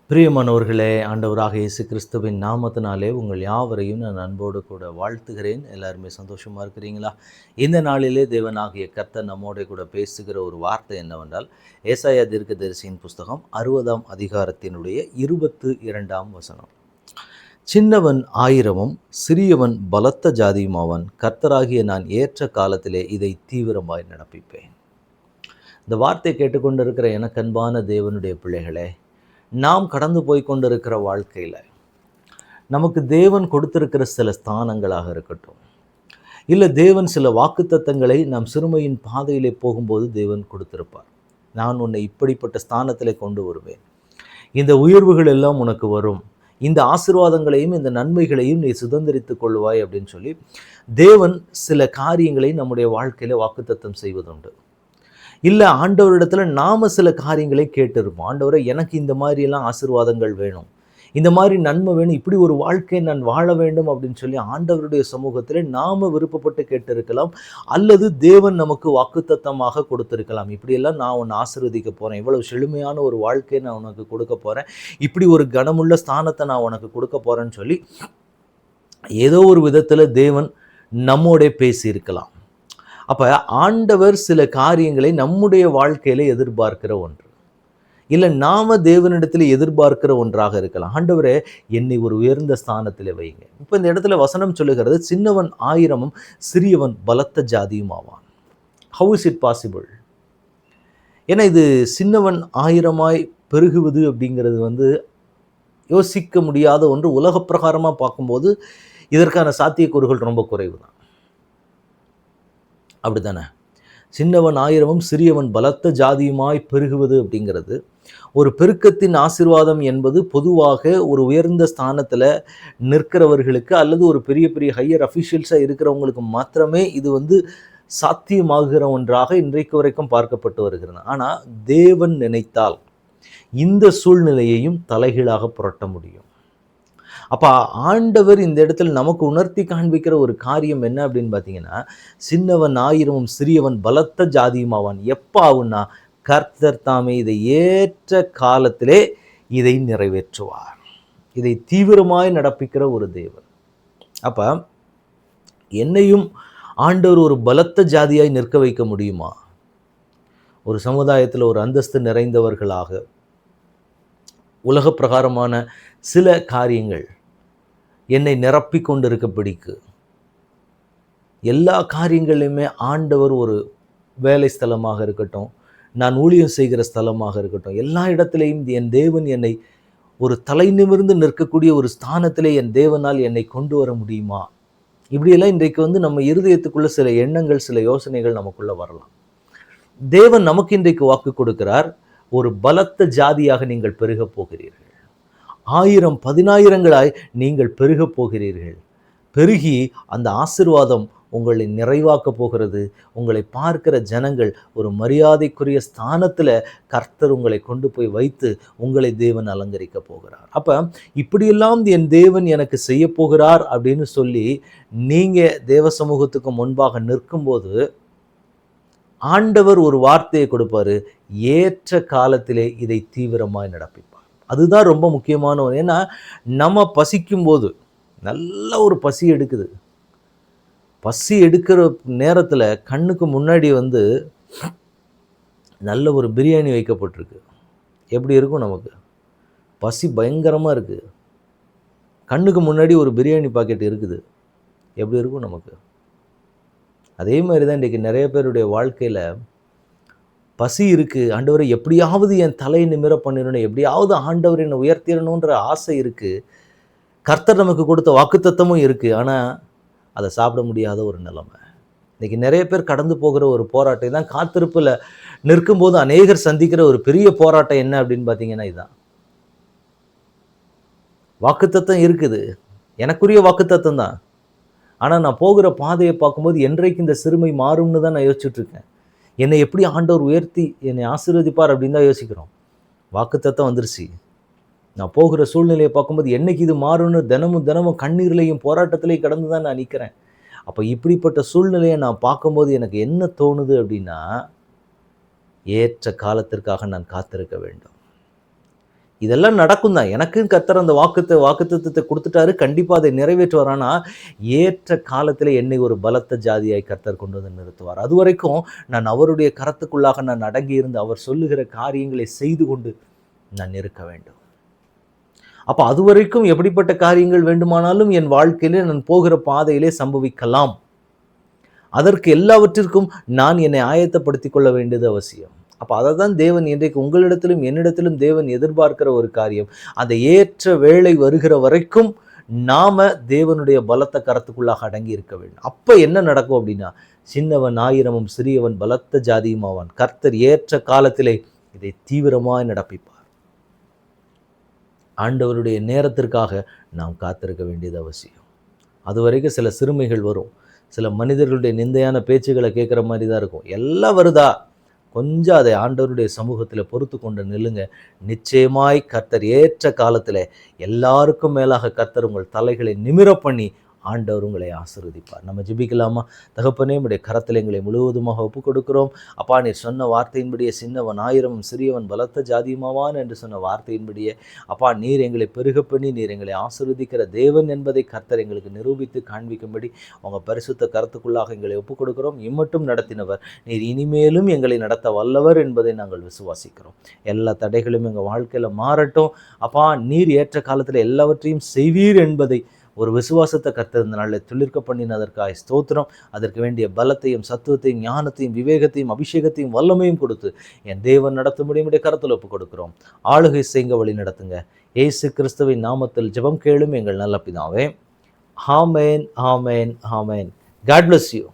பிரியமானவர்களே, ஆண்டவராக இயேசு கிறிஸ்துவின் நாமத்தினாலே உங்கள் யாவரையும் நான் அன்போடு கூட வாழ்த்துகிறேன். எல்லாருமே சந்தோஷமா இருக்கிறீங்களா? இந்த நாளிலே தேவனாகிய கர்த்தர் நம்மோட கூட பேசுகிற ஒரு வார்த்தை என்னவென்றால், ஏசாயா தீர்க்கதரிசியின் புஸ்தகம் 60ஆம் அதிகாரத்தினுடைய 22ஆம் வசனம். சின்னவன் ஆயிரமும் சிறியவன் பலத்த ஜாதியுமாவான், கர்த்தராகிய நான் ஏற்ற காலத்திலே இதை தீவிரமாய் நடப்பிப்பேன். இந்த வார்த்தை கேட்டுக்கொண்டிருக்கிற எனக்கு அன்பான தேவனுடைய பிள்ளைகளே, நாம் கடந்து போய் கொண்டிருக்கிற வாழ்க்கையில் நமக்கு தேவன் கொடுத்திருக்கிற சில ஸ்தானங்களாக இருக்கட்டும், இல்லை தேவன் சில வாக்குத்தத்தங்களை நாம் சிறுமையின் பாதையிலே போகும்போது தேவன் கொடுத்திருப்பார். நான் உன்னை இப்படிப்பட்ட ஸ்தானத்திலே கொண்டு வருவேன், இந்த உயர்வுகள் எல்லாம் உனக்கு வரும், இந்த ஆசீர்வாதங்களையும் இந்த நன்மைகளையும் நீ சுதந்திரித்துக் கொள்வாய் அப்படின்னு சொல்லி தேவன் சில காரியங்களை நம்முடைய வாழ்க்கையில் வாக்குத்தத்தம் செய்வதுண்டு. இல்லை ஆண்டவரிடத்துல நாம் சில காரியங்களை கேட்டிருப்போம். ஆண்டவரை எனக்கு இந்த மாதிரியெல்லாம் ஆசீர்வாதங்கள் வேணும், இந்த மாதிரி நன்மை வேணும், இப்படி ஒரு வாழ்க்கையை நான் வாழ வேண்டும் அப்படின்னு சொல்லி ஆண்டவருடைய சமூகத்தில் நாம் விருப்பப்பட்டு கேட்டிருக்கலாம். அல்லது தேவன் நமக்கு வாக்குத்தத்தமாக கொடுத்திருக்கலாம். இப்படியெல்லாம் நான் உன்னை ஆசீர்வதிக்க போகிறேன், இவ்வளவு செழுமையான ஒரு வாழ்க்கையை நான் உனக்கு கொடுக்க போகிறேன், இப்படி ஒரு கனமுள்ள ஸ்தானத்தை நான் உனக்கு கொடுக்க போகிறேன்னு சொல்லி ஏதோ ஒரு விதத்தில் தேவன் நம்மோட பேசியிருக்கலாம். அப்போ ஆண்டவர் சில காரியங்களை நம்முடைய வாழ்க்கையில் எதிர்பார்க்கிற ஒன்று, இல்லை நாம் தேவனிடத்தில் எதிர்பார்க்கிற ஒன்றாக இருக்கலாம். ஆண்டவரே என்னை ஒரு உயர்ந்த ஸ்தானத்தில் வைங்க. இப்போ இந்த இடத்துல வசனம் சொல்லுகிறது, சின்னவன் ஆயிரமும் சிறியவன் பலத்த ஜாதியும் ஆவான். How is it possible? ஏன்னா இது சின்னவன் ஆயிரமாய் பெருகுவது அப்படிங்கிறது யோசிக்க முடியாத ஒன்று. உலக பிரகாரமாக பார்க்கும்போது இதற்கான சாத்தியக்கூறுகள் ரொம்ப குறைவு தான். அப்படி தானே? சின்னவன் ஆயிரமும் சிறியவன் பலத்த ஜாதியுமாய் பெருகுவது அப்படிங்கிறது ஒரு பெருக்கத்தின் ஆசீர்வாதம் என்பது பொதுவாக ஒரு உயர்ந்த ஸ்தானத்தில் நிற்கிறவர்களுக்கு அல்லது ஒரு பெரிய பெரிய ஹையர் அஃபிஷியல்ஸாக இருக்கிறவங்களுக்கு மாத்திரமே இது சாத்தியமாகிற ஒன்றாக இன்றைக்கு வரைக்கும் பார்க்கப்பட்டு வருகிறது. ஆனால் தேவன் நினைத்தால் இந்த சூழ்நிலையையும் தலைகீழாக புரட்ட முடியும். அப்போ ஆண்டவர் இந்த இடத்துல நமக்கு உணர்த்தி காண்பிக்கிற ஒரு காரியம் என்ன அப்படின்னு பார்த்தீங்கன்னா, சின்னவன் ஆயிரமும் சிறியவன் பலத்த ஜாதியுமாவான். எப்போ ஆகுன்னா, கர்த்தர் தாமே இதை ஏற்ற காலத்திலே இதை நிறைவேற்றுவார். இதை தீவிரமாய் நடப்பிக்கிற ஒரு தேவன். அப்போ என்னையும் ஆண்டவர் ஒரு பலத்த ஜாதியாய் நிற்க வைக்க முடியுமா? ஒரு சமுதாயத்தில் ஒரு அந்தஸ்து நிறைந்தவர்களாக உலக பிரகாரமான சில காரியங்கள் என்னை நிரப்பி கொண்டிருக்க பிடிக்கு. எல்லா காரியங்களையுமே ஆண்டவர் ஒரு வேலை ஸ்தலமாக இருக்கட்டும், நான் ஊழியம் செய்கிற ஸ்தலமாக இருக்கட்டும், எல்லா இடத்திலையும் என் தேவன் என்னை ஒரு தலை நிமிர்ந்து நிற்கக்கூடிய ஒரு ஸ்தானத்திலே என் தேவனால் என்னை கொண்டு வர முடியுமா? இப்படியெல்லாம் இன்றைக்கு நம்ம இருதயத்துக்குள்ள சில எண்ணங்கள், சில யோசனைகள் நமக்குள்ள வரலாம். தேவன் நமக்கு இன்றைக்கு வாக்கு கொடுக்கிறார், ஒரு பலத்த ஜாதியாக நீங்கள் பெருக போகிறீர்கள், 1000 10,000 நீங்கள் பெருக போகிறீர்கள். பெருகி அந்த ஆசீர்வாதம் உங்களை நிறைவாக்க போகிறது. உங்களை பார்க்கிற ஜனங்கள் ஒரு மரியாதைக்குரிய ஸ்தானத்தில் கர்த்தர் உங்களை கொண்டு போய் வைத்து உங்களை தேவன் அலங்கரிக்க போகிறார். அப்போ இப்படியெல்லாம் என் தேவன் எனக்கு செய்ய போகிறார் அப்படின்னு சொல்லி நீங்கள் தேவ சமூகத்துக்கு முன்பாக நிற்கும்போது ஆண்டவர் ஒரு வார்த்தையை கொடுப்பாரு, ஏற்ற காலத்திலே இதை தீவிரமாய் நடப்பிப்பார். அதுதான் ரொம்ப முக்கியமான ஒன்று. ஏன்னா நம்ம பசிக்கும்போது நல்ல ஒரு பசி எடுக்குது. பசி எடுக்கிற நேரத்தில் கண்ணுக்கு முன்னாடி நல்ல ஒரு பிரியாணி வைக்கப்பட்டிருக்கு. எப்படி இருக்கும் நமக்கு? பசி பயங்கரமாக இருக்குது. கண்ணுக்கு முன்னாடி ஒரு பிரியாணி பாக்கெட் இருக்குது. எப்படி இருக்கும் நமக்கு? அதே மாதிரி தான் இன்றைக்கி நிறைய பேருடைய வாழ்க்கையில் பசி இருக்குது. ஆண்டவரை எப்படியாவது என் தலையை நிமிர பண்ணிடணும், எப்படியாவது ஆண்டவர் என்னை உயர்த்திடணுன்ற ஆசை இருக்குது. கர்த்தர் நமக்கு கொடுத்த வாக்குத்தத்தமும் இருக்குது. ஆனால் அதை சாப்பிட முடியாத ஒரு நிலைமை. இன்றைக்கி நிறைய பேர் கடந்து போகிற ஒரு போராட்டம் தான். காத்திருப்பில் நிற்கும்போது அநேகர் சந்திக்கிற ஒரு பெரிய போராட்டம் என்ன அப்படின்னு பார்த்தீங்கன்னா, இதுதான். வாக்குத்தத்தம் இருக்குது, எனக்குரிய வாக்குத்தத்தம் தான். ஆனால் நான் போகிற பாதையை பார்க்கும்போது என்றைக்கு இந்த சிறுமை மாறும்னு தான் நான் யோசிச்சுட்ருக்கேன். என்னை எப்படி ஆண்டவர் உயர்த்தி என்னை ஆசீர்வதிப்பார் அப்படின்னு தான் யோசிக்கிறோம். வாக்குத்தத்தம் வந்துருச்சு. நான் போகிற சூழ்நிலையை பார்க்கும்போது என்னைக்கு இது மாறும்னு தினமும் கண்ணீர்லையும் போராட்டத்திலையும் கடந்து தான் நான் நிற்கிறேன். அப்போ இப்படிப்பட்ட சூழ்நிலையை நான் பார்க்கும்போது எனக்கு என்ன தோணுது அப்படின்னா, ஏற்ற காலத்திற்காக நான் காத்திருக்க வேண்டும். இதெல்லாம் நடக்கும் தான். எனக்கும் கர்த்தர் அந்த வாக்குத்தத்தத்தை கொடுத்துட்டாரு. கண்டிப்பா அதை நிறைவேற்றுவார். ஆனா, ஏற்ற காலத்திலே என்னை ஒரு பலத்த ஜாதியாய் கர்த்தர் கொண்டு வந்து நிறுத்துவார். அதுவரைக்கும் நான் அவருடைய கரத்துக்குள்ளாக நான் அடங்கி இருந்து அவர் சொல்லுகிற காரியங்களை செய்து கொண்டு நான் இருக்க வேண்டும். அப்ப அதுவரைக்கும் எப்படிப்பட்ட காரியங்கள் வேண்டுமானாலும் என் வாழ்க்கையிலே நான் போகிற பாதையிலே சம்பவிக்கலாம். அதற்கு எல்லாவற்றிற்கும் நான் என்னை ஆயத்தப்படுத்திக் கொள்ள வேண்டியது அவசியம். அப்ப அததான் தேவன் இன்றைக்கு உங்களிடத்திலும் என்னிடத்திலும் தேவன் எதிர்பார்க்கிற ஒரு காரியம். அந்த ஏற்ற வேளை வருகிற வரைக்கும் நாம தேவனுடைய பலத்த கரத்துக்குள்ளாக அடங்கி இருக்க வேண்டும். அப்ப என்ன நடக்கும் அப்படின்னா, சின்னவன் ஆயிரமும் சிறியவன் பலத்த ஜாதியும் ஆவான். கர்த்தர் ஏற்ற காலத்திலே இதை தீவிரமாய் நடப்பிப்பார். ஆண்டவருடைய நேரத்திற்காக நாம் காத்திருக்க வேண்டியது அவசியம். அதுவரைக்கும் சில சிறுமைகள் வரும். சில மனிதர்களுடைய நிந்தையான பேச்சுகளை கேட்குற மாதிரி தான் இருக்கும். எல்லாம் வருதா, கொஞ்சம் அதை ஆண்டவருடைய சமூகத்தில் பொறுத்து கொண்டு நில்லுங்க. நிச்சயமாய் கர்த்தர் ஏற்ற காலத்தில் எல்லாருக்கும் மேலாக கர்த்தர் உங்கள் தலைகளை நிமிர பண்ணி ஆண்டவர் உங்களை ஆசீர்வதிப்பார். நம்ம ஜெபிக்கலாமா? தகப்பனே, உம்முடைய கரத்தில் எங்களை முழுவதுமாக ஒப்புக் கொடுக்கிறோம். அப்பா, நீர் சொன்ன வார்த்தையின்படியே சின்னவன் ஆயிரமும் சிறியவன் பலத்த ஜாதியுமாவான் என்று சொன்ன வார்த்தையின்படியே அப்பா, நீர் எங்களை பெருக பண்ணி நீர் எங்களை ஆசீர்வதிக்கிற தேவன் என்பதை கர்த்தர் எங்களுக்கு நிரூபித்து காண்பிக்கும்படி உங்கள் பரிசுத்த கரத்துக்குள்ளாக எங்களை ஒப்புக் கொடுக்கிறோம். இம்மட்டும் நடத்தினவர் நீர் இனிமேலும் எங்களை நடத்த வல்லவர் என்பதை நாங்கள் விசுவாசிக்கிறோம். எல்லா தடைகளும் எங்கள் வாழ்க்கையில் மாறட்டும். அப்பா, நீர் ஏற்ற காலத்தில் எல்லாவற்றையும் செய்வீர் என்பதை ஒரு விசுவாசத்தை கர்த்தர் இந்த நாளில் துளிர்க்க பண்ணினதற்காக ஸ்தோத்திரம். அதற்கு வேண்டிய பலத்தையும் சத்துவத்தையும் ஞானத்தையும் விவேகத்தையும் அபிஷேகத்தையும் வல்லமையும் கொடுத்து என் தேவன் நடத்தும்படி கரத்தில் ஒப்புக் கொடுக்கிறோம். ஆளுகை செய்ங்க, வழி நடத்துங்க. இயேசு கிறிஸ்துவின் நாமத்தில் ஜெபம் கேளும் எங்கள் நல்ல பிதாவே. ஆமென், ஆமென், ஆமென். God bless you.